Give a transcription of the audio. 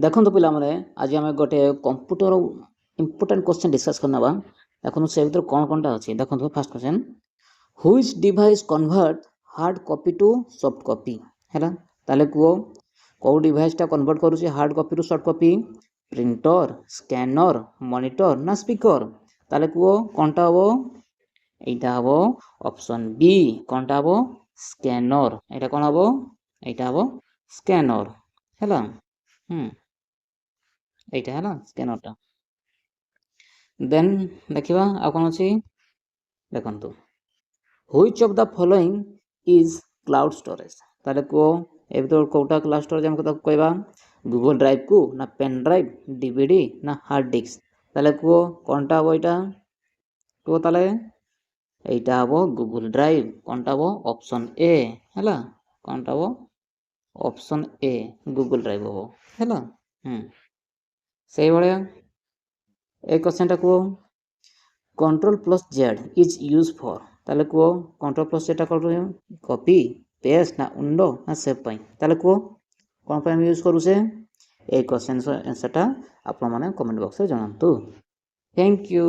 ଦେଖନ୍ତୁ ପିଲାମାନେ ଆଜି ଆମେ ଗୋଟେ କମ୍ପ୍ୟୁଟର ଇମ୍ପୋର୍ଟାଣ୍ଟ କ୍ୱେଶ୍ଚନ୍ ଡିସ୍କସ୍ କରିନେବା। ଦେଖନ୍ତୁ ସେ ଭିତରେ କ'ଣ କ'ଣଟା ଅଛି ଦେଖନ୍ତୁ। First question, which device convert hard copy to soft copy ହେଲା। ତାହେଲେ କୁହ କେଉଁ ଡିଭାଇସ୍ଟା କନଭର୍ଟ କରୁଛି ହାର୍ଡ଼ କପିରୁ soft copy? Printer, scanner, monitor ନା ସ୍ପିକର? ତାହେଲେ କୁହ କ'ଣଟା ହେବ? এইটা হব অপশন বি। কোনটা হব? স্ক্যানর। এটা কোন হব? এইটা হব স্ক্যানর ହେଲା। এইটা ହେଲା ସ୍କାନରଟା। ଦେନ୍ ଦେଖିବା ଆଉ କ'ଣ ଅଛି ଦେଖନ୍ତୁ, which of the following is cloud storage. ତାହେଲେ କୁହ ଏ ଭିତରୁ କେଉଁଟା କ୍ଲାଉଡ୍ ଷ୍ଟୋରେଜ୍ ଆମେ ତାକୁ କହିବା? ଗୁଗଲ ଡ୍ରାଇଭ୍କୁ ନା ପେନ୍ ଡ୍ରାଇଭ୍, DVD ନା ହାର୍ଡ଼ ଡିସ୍କ? ତାହେଲେ କୁହ କ'ଣଟା ହବ ଏଇଟା? କୁହ ତାହେଲେ এইটা হব গুগল ড্রাইভ। কোনটা হব? অপশন এ ହେଲା। কোনটা হব? অপশন এ গুগল ড্রাইভ হব ହେଲା। ସେଇଭଳିଆ এই କ୍ୱେଶ୍ଚନଟା କୁହ, control plus Z is use for. ତାହେଲେ କୁହ କଣ୍ଟ୍ରୋଲ ପ୍ଲସ୍ ଜେଡ୍ଟା କ'ଣ? କପି, ପେଷ୍ଟ ନା ଉଣ୍ଡୋ ନା ସେଭ୍ ପାଇଁ? ତାହେଲେ କୁହ କ'ଣ ପାଇଁ ଆମେ ୟୁଜ୍ କରୁଛେ? এই କ୍ୱେଶ୍ଚନର ଆନ୍ସରଟା ଆପଣମାନେ କମେଣ୍ଟ ବକ୍ସରେ ଜଣାନ୍ତୁ। Thank you.